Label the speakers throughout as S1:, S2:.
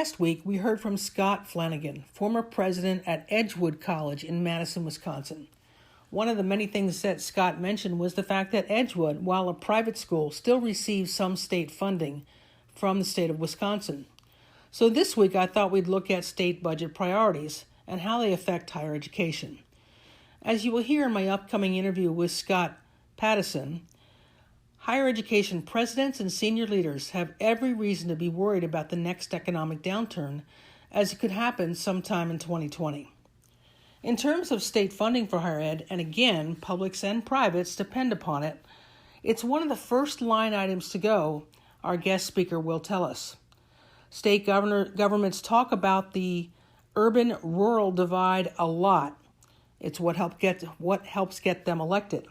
S1: last week, we heard from Scott Flanagan, former president at Edgewood College in Madison, Wisconsin. One of the many things that Scott mentioned was the fact that Edgewood, while a private school, still receives some state funding from the state of Wisconsin. So this week, I thought we'd look at state budget priorities and how they affect higher education. As you will hear in my upcoming interview with Scott Pattison, higher education presidents and senior leaders have every reason to be worried about the next economic downturn, as it could happen sometime in 2020. In terms of state funding for higher ed, and again, publics and privates depend upon it, it's one of the first line items to go, our guest speaker will tell us. State governments talk about the urban-rural divide a lot. It's what helps get them elected.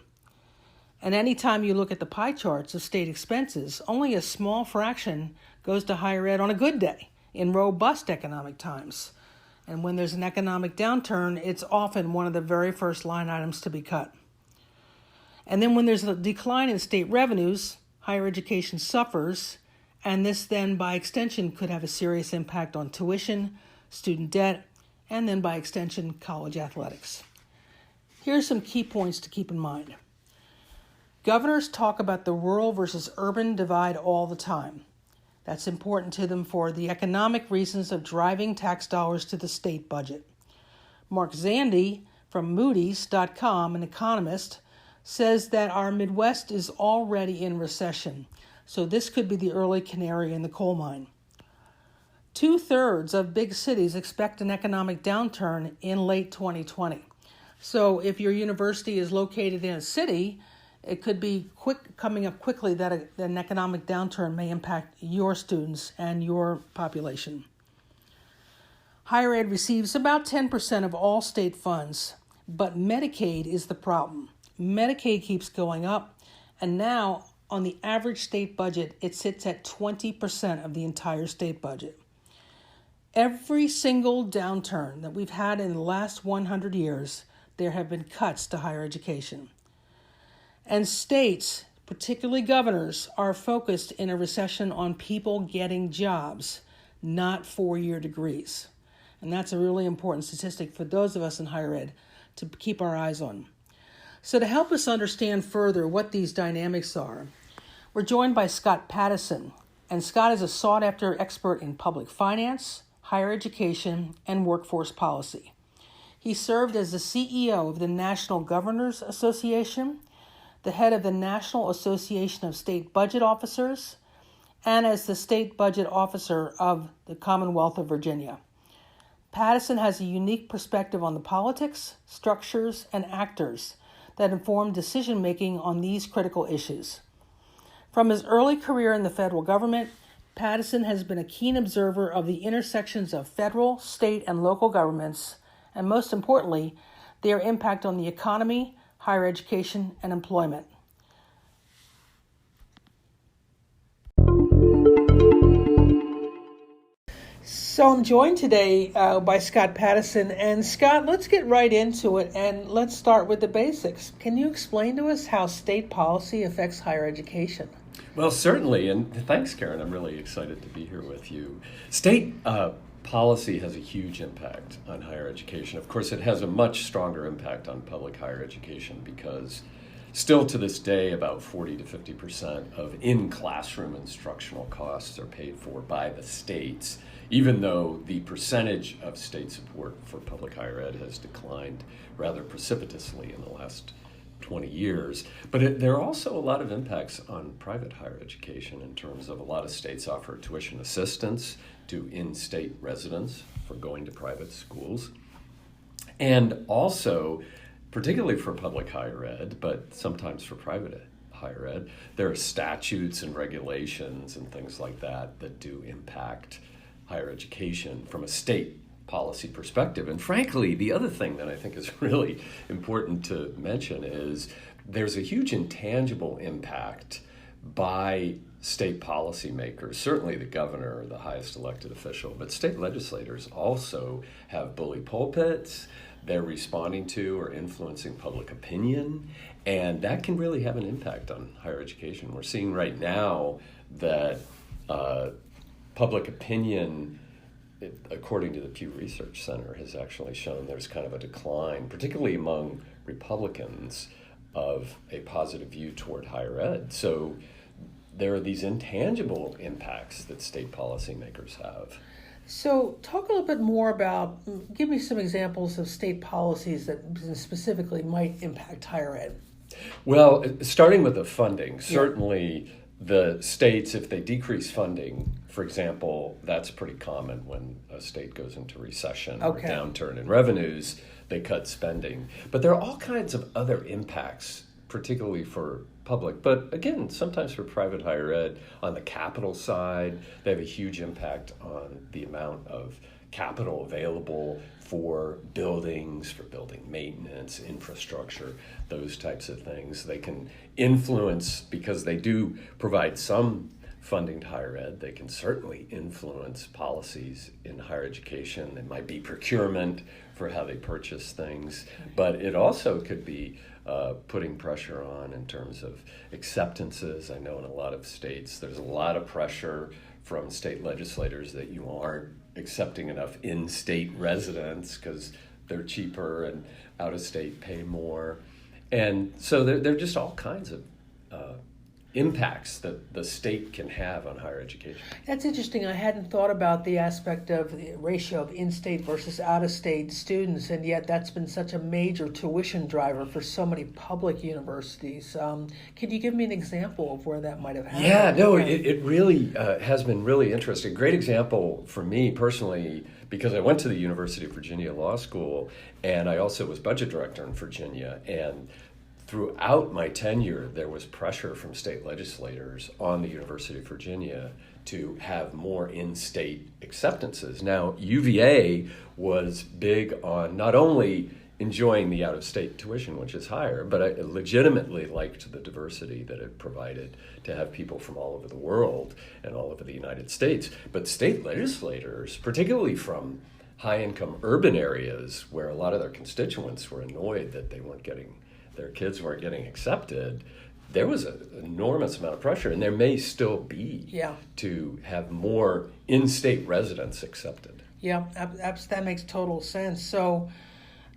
S1: And anytime you look at the pie charts of state expenses, only a small fraction goes to higher ed on a good day in robust economic times. And when there's an economic downturn, it's often one of the very first line items to be cut. And then when there's a decline in state revenues, higher education suffers, and this then by extension could have a serious impact on tuition, student debt, and then by extension, college athletics. Here are some key points to keep in mind. Governors talk about the rural versus urban divide all the time. That's important to them for the economic reasons of driving tax dollars to the state budget. Mark Zandi from Moody's.com, an economist, says that our Midwest is already in recession, so this could be the early canary in the coal mine. 2/3 of big cities expect an economic downturn in late 2020. So if your university is located in a city, it could be coming up quickly that an economic downturn may impact your students and your population. Higher ed receives about 10% of all state funds, but Medicaid is the problem. Medicaid keeps going up, and now on the average state budget, it sits at 20% of the entire state budget. Every single downturn that we've had in the last 100 years, there have been cuts to higher education. And states, particularly governors, are focused in a recession on people getting jobs, not four-year degrees. And that's a really important statistic for those of us in higher ed to keep our eyes on. So to help us understand further what these dynamics are, we're joined by Scott Pattison. And Scott is a sought-after expert in public finance, higher education, and workforce policy. He served as the CEO of the National Governors Association, the head of the National Association of State Budget Officers, and as the State Budget Officer of the Commonwealth of Virginia. Pattison has a unique perspective on the politics, structures, and actors that inform decision-making on these critical issues. From his early career in the federal government, Pattison has been a keen observer of the intersections of federal, state, and local governments, and most importantly, their impact on the economy, higher education, and employment. So I'm joined today by Scott Pattison. And Scott, let's get right into it, and let's start with the basics. Can you explain to us how state policy affects higher education?
S2: Well, certainly, and thanks, Karen. I'm really excited to be here with you. State policy has a huge impact on higher education. Of course, it has a much stronger impact on public higher education because still to this day, about 40 to 50% of in-classroom instructional costs are paid for by the states, even though the percentage of state support for public higher ed has declined rather precipitously in the last 20 years. But there are also a lot of impacts on private higher education in terms of a lot of states offer tuition assistance to in-state residents for going to private schools. And also, particularly for public higher ed, but sometimes for private higher ed, there are statutes and regulations and things like that that do impact higher education from a state policy perspective. And frankly, the other thing that I think is really important to mention is there's a huge intangible impact by state policymakers, certainly the governor, the highest elected official, but state legislators also have bully pulpits. They're responding to or influencing public opinion, and that can really have an impact on higher education. We're seeing right now that public opinion according to the Pew Research Center, has actually shown there's kind of a decline, particularly among Republicans, of a positive view toward higher ed. So there are these intangible impacts that state policymakers have.
S1: So talk a little bit more about, give me some examples of state policies that specifically might impact higher ed.
S2: Well, starting with the funding, certainly the states, if they decrease funding, for example, that's pretty common when a state goes into recession or downturn in revenues, they cut spending. But there are all kinds of other impacts, particularly for public, but again, sometimes for private higher ed. On the capital side, they have a huge impact on the amount of capital available for buildings, for building maintenance, infrastructure, those types of things. They can influence, because they do provide some funding to higher ed, they can certainly influence policies in higher education. It might be procurement for how they purchase things, but it also could be putting pressure on in terms of acceptances. I know in a lot of states there's a lot of pressure from state legislators that you aren't accepting enough in-state residents because they're cheaper and out-of-state pay more. And so there are just all kinds of impacts that the state can have on higher education.
S1: That's interesting. I hadn't thought about the aspect of the ratio of in-state versus out-of-state students, and yet that's been such a major tuition driver for so many public universities. Can you give me an example of where that might have happened?
S2: Yeah, no, it really has been really interesting. Great example for me personally, because I went to the University of Virginia Law School, and I also was budget director in Virginia, and throughout my tenure, there was pressure from state legislators on the University of Virginia to have more in-state acceptances. Now, UVA was big on not only enjoying the out-of-state tuition, which is higher, but I legitimately liked the diversity that it provided to have people from all over the world and all over the United States. But state legislators, particularly from high-income urban areas where a lot of their constituents were annoyed that their kids weren't getting accepted, there was an enormous amount of pressure, and there may still be, to have more in-state residents accepted.
S1: Yeah, that makes total sense. So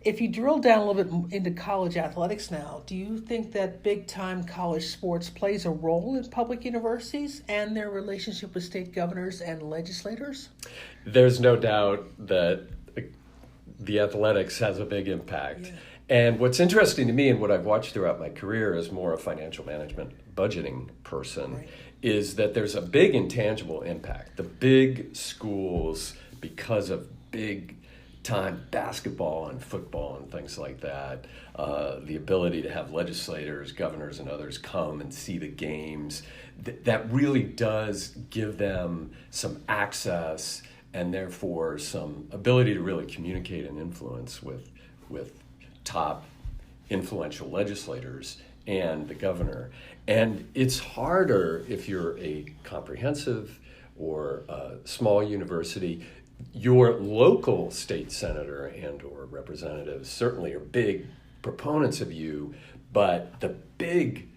S1: if you drill down a little bit into college athletics now, do you think that big-time college sports plays a role in public universities and their relationship with state governors and legislators?
S2: There's no doubt that the athletics has a big impact. Yeah. And what's interesting to me and what I've watched throughout my career as more a financial management budgeting person is that there's a big intangible impact. The big schools, because of big time basketball and football and things like that, the ability to have legislators, governors, and others come and see the games, that really does give them some access and therefore some ability to really communicate and influence with top influential legislators and the governor. And it's harder if you're a comprehensive or a small university. Your local state senator and or representatives certainly are big proponents of you, but the big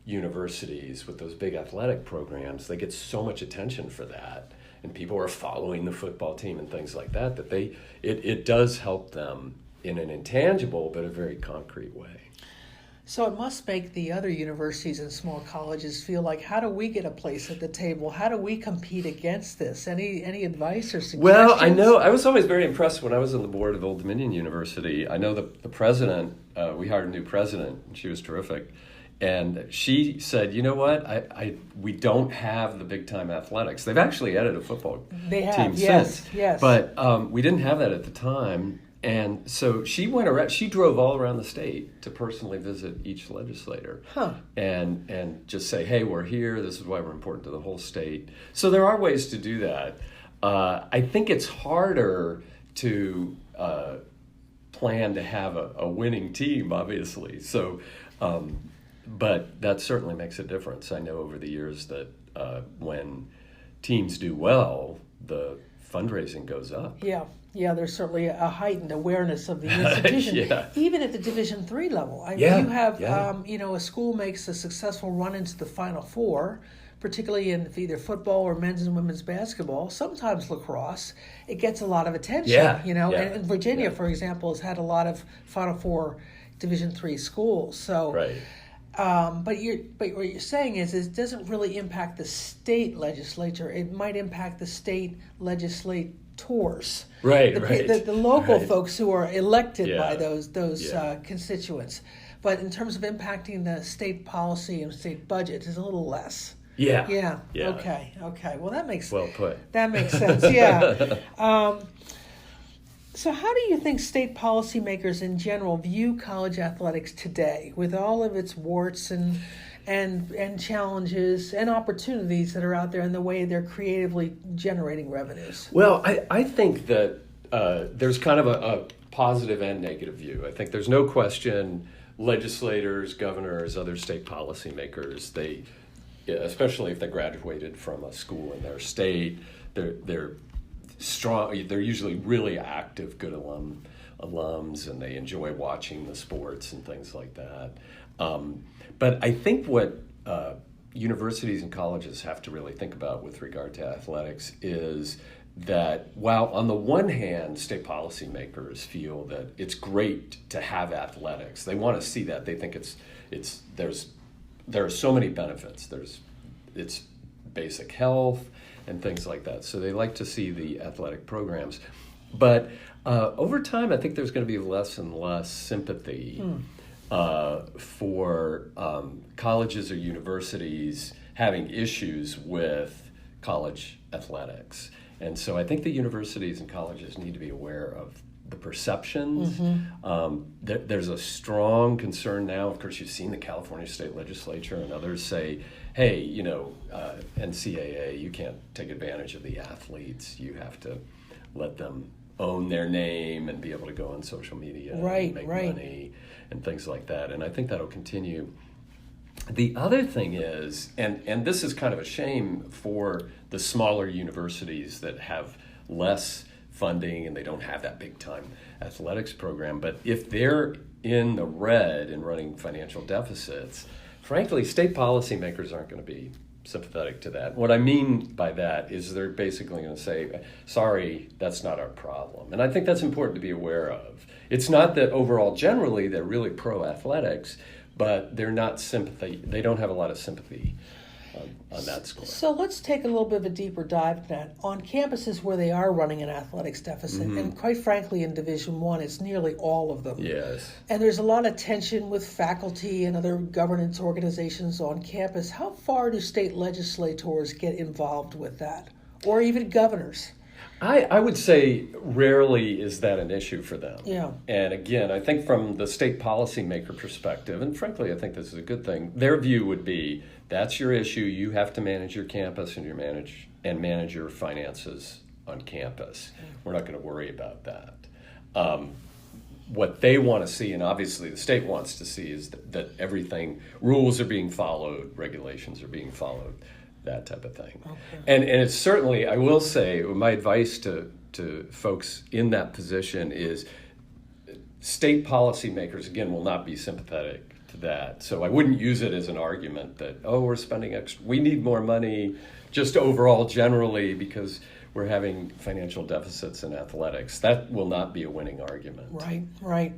S2: universities with those big athletic programs, they get so much attention for that. And people are following the football team and things like that, it does help them in an intangible but a very concrete way.
S1: So it must make the other universities and small colleges feel like, how do we get a place at the table? How do we compete against this? Any advice or suggestions?
S2: Well, I know, I was always very impressed when I was on the board of Old Dominion University. I know the president, we hired a new president, and she was terrific. And she said, you know what, we don't have the big-time athletics. They've actually added a football team since.
S1: Yes.
S2: But we didn't have that at the time. And so she went around, she drove all around the state to personally visit each legislator and just say, hey, we're here, this is why we're important to the whole state. So there are ways to do that. I think it's harder to plan to have a winning team, obviously. So, but that certainly makes a difference. I know over the years that when teams do well, the fundraising goes up.
S1: Yeah, there's certainly a heightened awareness of the institution, even at the Division III level. I mean, you have, a school makes a successful run into the Final Four, particularly in either football or men's and women's basketball, sometimes lacrosse. It gets a lot of attention, and Virginia, for example, has had a lot of Final Four Division III schools. So, but what you're saying is it doesn't really impact the state legislature. It might impact the state legislators. The local folks who are elected by those constituents. But in terms of impacting the state policy and state budget, is a little less. Yeah. Okay. Well, that makes
S2: well put.
S1: That makes sense. Yeah. So how do you think state policymakers in general view college athletics today, with all of its warts and challenges and opportunities that are out there, and the way they're creatively generating revenues?
S2: Well, I think that there's kind of a positive and negative view. I think there's no question legislators, governors, other state policymakers, they, especially if they graduated from a school in their state, they're strong. They're usually really active, good alums, and they enjoy watching the sports and things like that. But I think what universities and colleges have to really think about with regard to athletics is that while on the one hand, state policymakers feel that it's great to have athletics, they want to see that. They think there are so many benefits. It's basic health and things like that. So they like to see the athletic programs. But over time, I think there's going to be less and less sympathy for colleges or universities having issues with college athletics. And so I think the universities and colleges need to be aware of the perceptions. There's a strong concern now. Of course, you've seen the California State Legislature and others say, hey, NCAA, you can't take advantage of the athletes. You have to let them own their name and be able to go on social media and make money and things like that. And I think that'll continue. The other thing is, and this is kind of a shame for the smaller universities that have less funding and they don't have that big time athletics program, but if they're in the red and running financial deficits, frankly, state policymakers aren't going to be sympathetic to that. What I mean by that is they're basically going to say, sorry, that's not our problem. And I think that's important to be aware of. It's not that overall, generally, they're really pro-athletics, but they're not sympathy. They don't have a lot of sympathy on that score.
S1: So let's take a little bit of a deeper dive into that. On campuses where they are running an athletics deficit, and quite frankly in Division I, it's nearly all of them.
S2: Yes.
S1: And there's a lot of tension with faculty and other governance organizations on campus. How far do state legislators get involved with that? Or even governors?
S2: I would say rarely is that an issue for them.
S1: Yeah.
S2: And again, I think from the state policymaker perspective, and frankly, I think this is a good thing, their view would be, that's your issue. You have to manage your campus and manage your finances on campus. We're not going to worry about that. What they want to see, and obviously the state wants to see, is that everything, rules are being followed, regulations are being followed, that type of thing. Okay. And it's certainly, I will say, my advice to folks in that position is state policymakers, again, will not be sympathetic to that. So I wouldn't use it as an argument that, we're spending extra, we need more money just overall generally because we're having financial deficits in athletics. That will not be a winning argument.
S1: Right.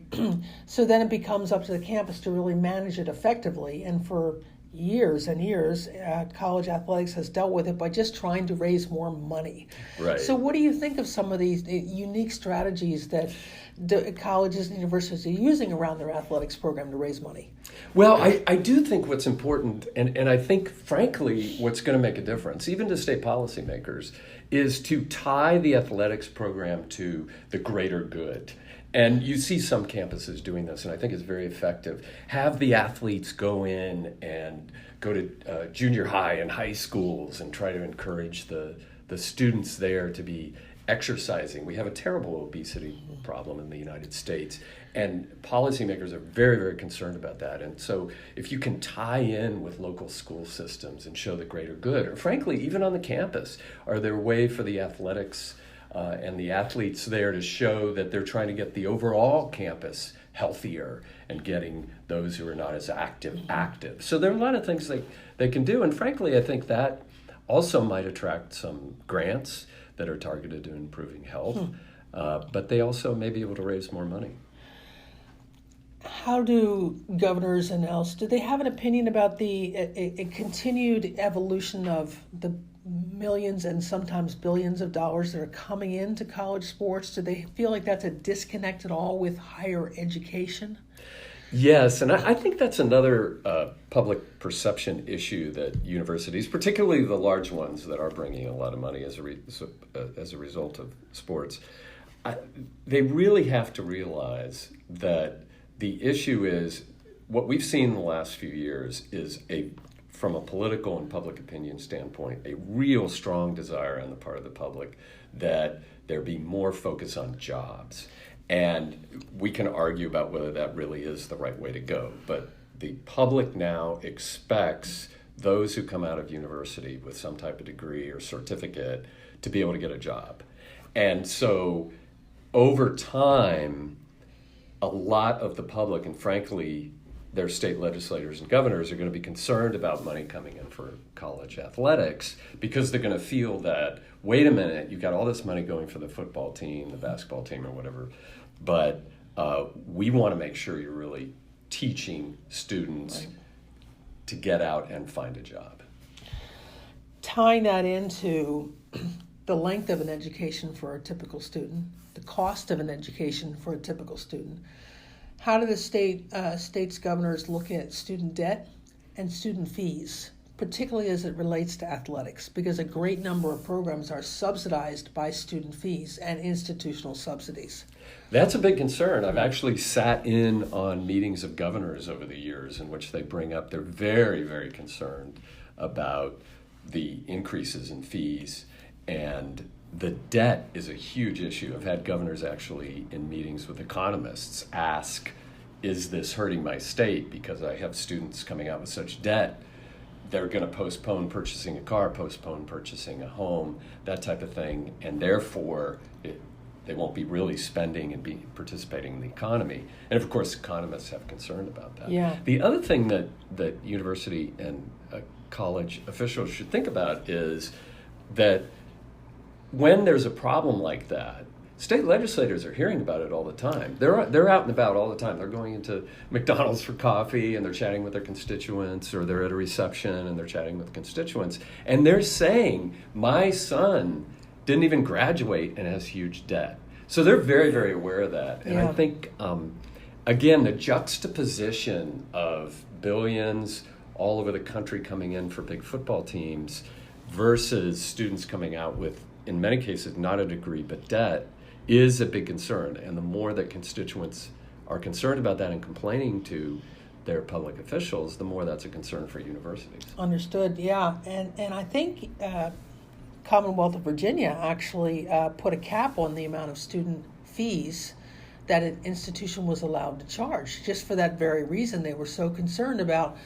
S1: So then it becomes up to the campus to really manage it effectively. And for years and years, college athletics has dealt with it by just trying to raise more money.
S2: Right.
S1: So what do you think of some of these unique strategies that colleges and universities are using around their athletics program to raise money?
S2: Well, I do think what's important, and I think, frankly, what's going to make a difference, even to state policymakers, is to tie the athletics program to the greater good. And you see some campuses doing this, and I think it's very effective. Have the athletes go in and go to junior high and high schools and try to encourage the students there to be exercising. We have a terrible obesity problem in the United States, and policymakers are very, very concerned about that. And so if you can tie in with local school systems and show the greater good, or frankly, even on the campus, are there a way for the athletics and the athletes there to show that they're trying to get the overall campus healthier and getting those who are not as active. So there are a lot of things they can do, and frankly, I think that also might attract some grants that are targeted to improving health, but they also may be able to raise more money.
S1: How do governors and else, do they have an opinion about the a continued evolution of the millions and sometimes billions of dollars that are coming into college sports? Do they feel like that's a disconnect at all with higher education?
S2: Yes, and I think that's another public perception issue that universities, particularly the large ones that are bringing a lot of money as a result of sports, they really have to realize that the issue is what we've seen in the last few years is from a political and public opinion standpoint, a real strong desire on the part of the public that there be more focus on jobs. And we can argue about whether that really is the right way to go. But the public now expects those who come out of university with some type of degree or certificate to be able to get a job. And so over time, a lot of the public, and frankly, their state legislators and governors, are going to be concerned about money coming in for college athletics because they're going to feel that, wait a minute, you've got all this money going for the football team, the basketball team, or whatever, but we want to make sure you're really teaching students to get out and find a job.
S1: Tying that into the length of an education for a typical student, the cost of an education for a typical student, how do the state's governors look at student debt and student fees, particularly as it relates to athletics? Because a great number of programs are subsidized by student fees and institutional subsidies.
S2: That's a big concern. I've actually sat in on meetings of governors over the years in which they bring up they're very, very concerned about the increases in fees, and the debt is a huge issue. I've had governors actually in meetings with economists ask, is this hurting my state because I have students coming out with such debt? They're going to postpone purchasing a car, postpone purchasing a home, that type of thing, and therefore they won't be really spending and be participating in the economy. And of course, economists have concern about that.
S1: Yeah.
S2: The other thing that university and college officials should think about is that when there's a problem like that, state legislators are hearing about it all the time. They're out and about all the time. They're going into McDonald's for coffee and they're chatting with their constituents, or they're at a reception and they're chatting with constituents. And they're saying, my son didn't even graduate and has huge debt. So they're very, very aware of that. And I think, again, the juxtaposition of billions all over the country coming in for big football teams versus students coming out with, in many cases, not a degree but debt, is a big concern. And the more that constituents are concerned about that and complaining to their public officials, the more that's a concern for universities.
S1: Understood, yeah. And I think Commonwealth of Virginia actually put a cap on the amount of student fees that an institution was allowed to charge, just for that very reason. They were so concerned about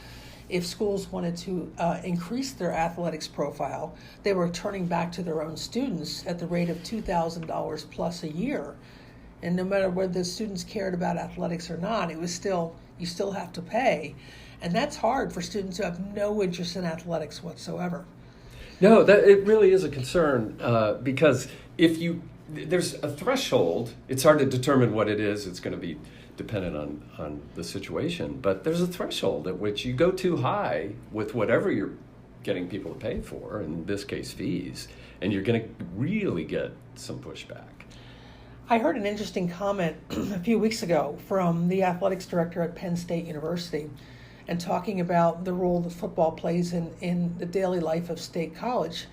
S1: if schools wanted to increase their athletics profile, they were turning back to their own students at the rate of $2,000 plus a year. And no matter whether the students cared about athletics or not, it was still, you still have to pay. And that's hard for students who have no interest in athletics whatsoever.
S2: No, it really is a concern because there's a threshold. It's hard to determine what it is. It's going to be dependent on the situation, but there's a threshold at which you go too high with whatever you're getting people to pay for, in this case fees, and you're going to really get some pushback.
S1: I heard an interesting comment a few weeks ago from the athletics director at Penn State University, and talking about the role that football plays in the daily life of State College.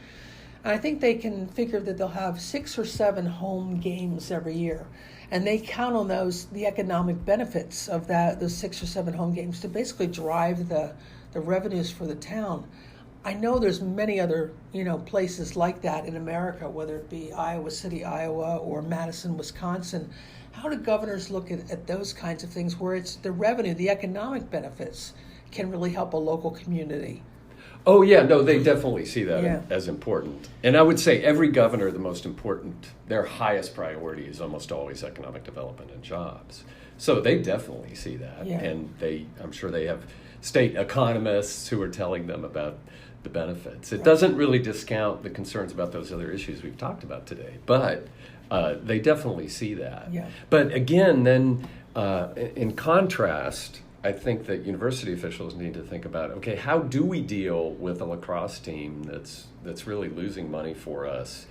S1: And I think they can figure that they'll have 6 or 7 home games every year. And they count on the economic benefits of those 6 or 7 home games to basically drive the revenues for the town. I know there's many other places like that in America, whether it be Iowa City, Iowa, or Madison, Wisconsin. How do governors look at those kinds of things where it's the revenue, the economic benefits can really help a local community?
S2: Oh, yeah, no, they definitely see that
S1: Yeah.
S2: as important. And I would say every governor, their highest priority is almost always economic development and jobs. So they definitely see that.
S1: Yeah.
S2: And I'm sure they have state economists who are telling them about the benefits. It doesn't really discount the concerns about those other issues we've talked about today, but they definitely see that.
S1: Yeah.
S2: But again, then in contrast, I think that university officials need to think about, okay, how do we deal with a lacrosse team that's really losing money for us?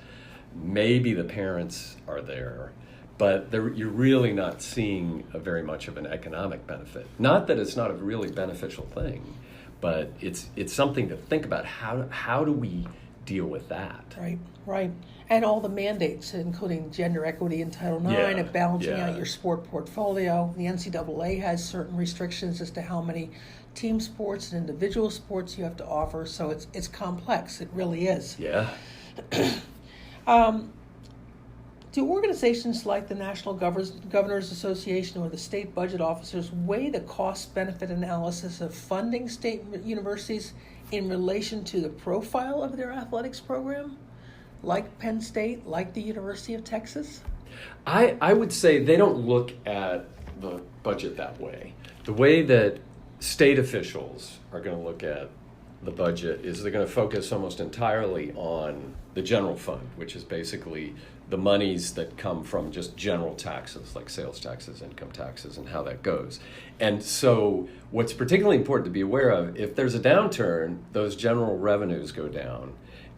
S2: Maybe the parents are there, but you're really not seeing very much of an economic benefit. Not that it's not a really beneficial thing, but it's something to think about. How do we deal with that?
S1: Right. And all the mandates, including gender equity in Title IX, and balancing out your sport portfolio. The NCAA has certain restrictions as to how many team sports and individual sports you have to offer. So it's complex. It really is.
S2: Yeah.
S1: Do organizations like the National Governors Association or the state budget officers weigh the cost-benefit analysis of funding state universities in relation to the profile of their athletics program, like Penn State, like the University of Texas?
S2: I would say they don't look at the budget that way. The way that state officials are going to look at the budget is they're going to focus almost entirely on the general fund, which is basically the monies that come from just general taxes, like sales taxes, income taxes, and how that goes. And so what's particularly important to be aware of, if there's a downturn, those general revenues go down.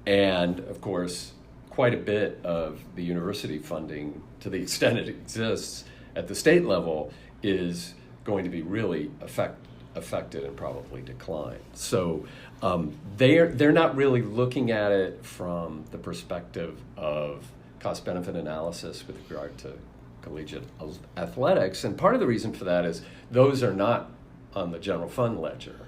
S2: And of course, quite a bit of the university funding, to the extent it exists at the state level, is going to be really affected and probably decline. So they're not really looking at it from the perspective of cost-benefit analysis with regard to collegiate athletics. And part of the reason for that is those are not on the general fund ledger.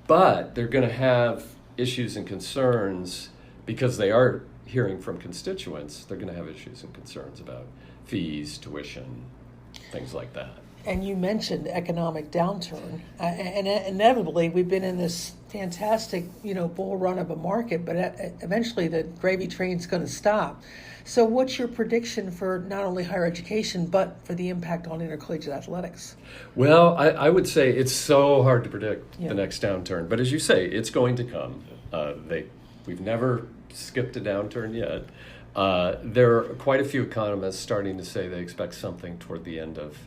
S2: But they're going to have issues and concerns because they are hearing from constituents. They're going to have issues and concerns about fees, tuition, things like that.
S1: And you mentioned economic downturn, and inevitably we've been in this fantastic, bull run of a market, but eventually the gravy train's going to stop. So what's your prediction for not only higher education, but for the impact on intercollegiate athletics?
S2: Well, I would say it's so hard to predict the next downturn, but as you say, it's going to come. We've never skipped a downturn yet. There are quite a few economists starting to say they expect something toward the end of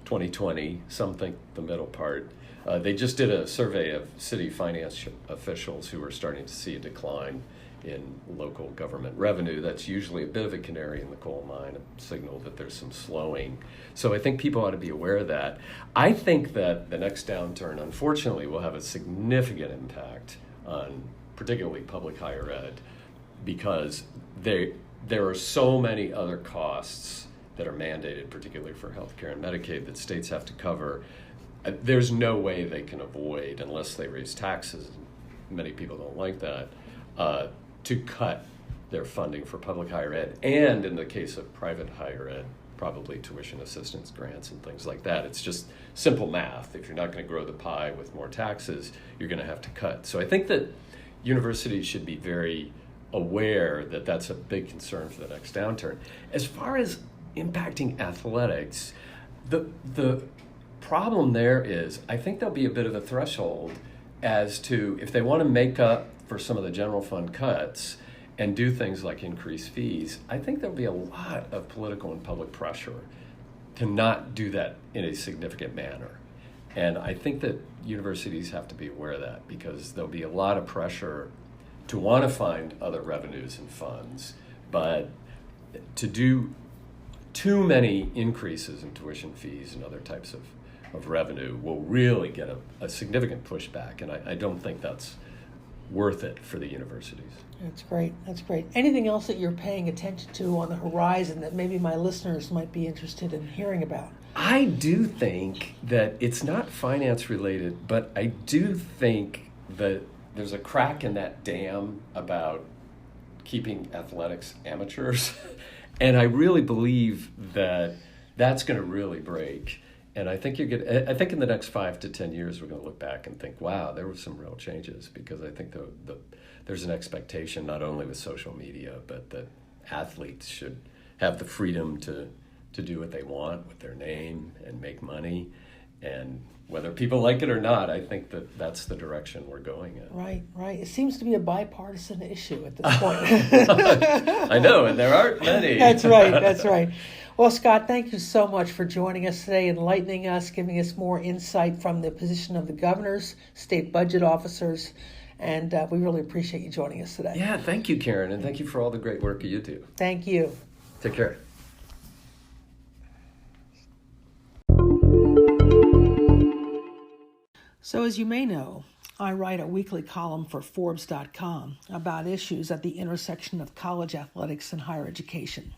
S2: 2020, some think the middle part. They just did a survey of city finance officials who are starting to see a decline in local government revenue. That's usually a bit of a canary in the coal mine, a signal that there's some slowing. So I think people ought to be aware of that. I think that the next downturn, unfortunately, will have a significant impact on particularly public higher ed, because there are so many other costs that are mandated, particularly for healthcare and Medicaid, that states have to cover. There's no way they can avoid, unless they raise taxes, many people don't like that, to cut their funding for public higher ed, and in the case of private higher ed, probably tuition assistance grants and things like that. It's just simple math. If you're not going to grow the pie with more taxes, you're going to have to cut. So I think that universities should be very aware that that's a big concern for the next downturn. As far as impacting athletics, the problem there is, I think there'll be a bit of a threshold as to if they want to make up for some of the general fund cuts and do things like increase fees. I think there'll be a lot of political and public pressure to not do that in a significant manner. And I think that universities have to be aware of that, because there'll be a lot of pressure to want to find other revenues and funds, but to do too many increases in tuition fees and other types of revenue will really get a significant pushback, and I don't think that's worth it for the universities.
S1: That's great. Anything else that you're paying attention to on the horizon that maybe my listeners might be interested in hearing about?
S2: I do think that it's not finance related, but I do think that there's a crack in that dam about keeping athletics amateurs. And I really believe that that's going to really break. And I think I think in the next 5 to 10 years, we're going to look back and think, wow, there were some real changes, because I think there's an expectation not only with social media, but that athletes should have the freedom to do what they want with their name and make money. And whether people like it or not, I think that's the direction we're going in.
S1: Right. It seems to be a bipartisan issue at this point.
S2: I know, and there aren't many.
S1: That's right. Well, Scott, thank you so much for joining us today, enlightening us, giving us more insight from the position of the governors, state budget officers, and we really appreciate you joining us today.
S2: Yeah, thank you, Karen, and thank you for all the great work you do.
S1: Thank you.
S2: Take care.
S1: So as you may know, I write a weekly column for Forbes.com about issues at the intersection of college athletics and higher education.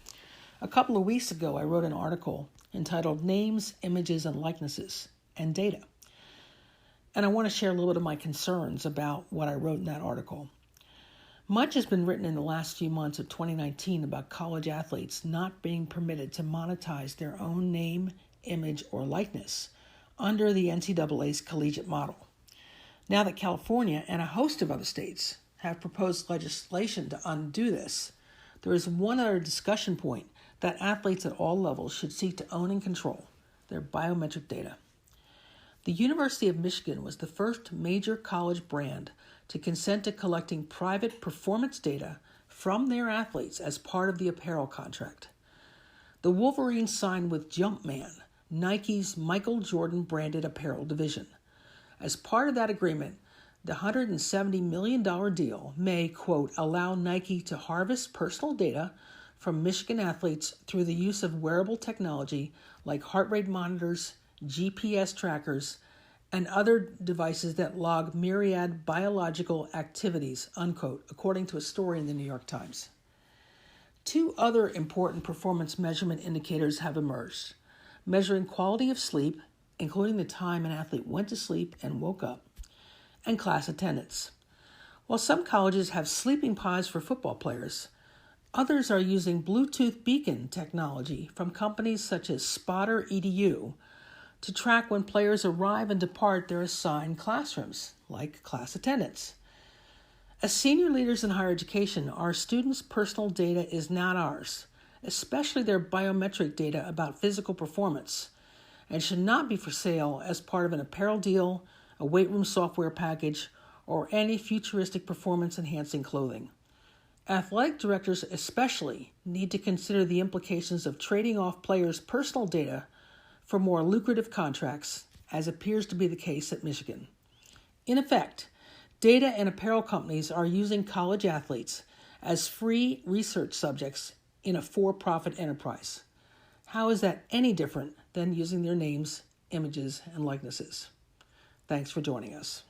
S1: A couple of weeks ago, I wrote an article entitled Names, Images, and Likenesses, and Data. And I want to share a little bit of my concerns about what I wrote in that article. Much has been written in the last few months of 2019 about college athletes not being permitted to monetize their own name, image, or likeness under the NCAA's collegiate model. Now that California and a host of other states have proposed legislation to undo this, there is one other discussion point that athletes at all levels should seek to own and control: their biometric data. The University of Michigan was the first major college brand to consent to collecting private performance data from their athletes as part of the apparel contract. The Wolverines signed with Jumpman, Nike's Michael Jordan branded apparel division. As part of that agreement, the $170 million deal may, quote, allow Nike to harvest personal data from Michigan athletes through the use of wearable technology like heart rate monitors, GPS trackers, and other devices that log myriad biological activities, unquote, according to a story in the New York Times. Two other important performance measurement indicators have emerged: measuring quality of sleep, including the time an athlete went to sleep and woke up, and class attendance. While some colleges have sleeping pods for football players, others are using Bluetooth beacon technology from companies such as Spotter EDU to track when players arrive and depart their assigned classrooms, like class attendance. As senior leaders in higher education, our students' personal data is not ours, especially their biometric data about physical performance, and should not be for sale as part of an apparel deal, a weight room software package, or any futuristic performance-enhancing clothing. Athletic directors especially need to consider the implications of trading off players' personal data for more lucrative contracts, as appears to be the case at Michigan. In effect, data and apparel companies are using college athletes as free research subjects in a for-profit enterprise. How is that any different than using their names, images, and likenesses? Thanks for joining us.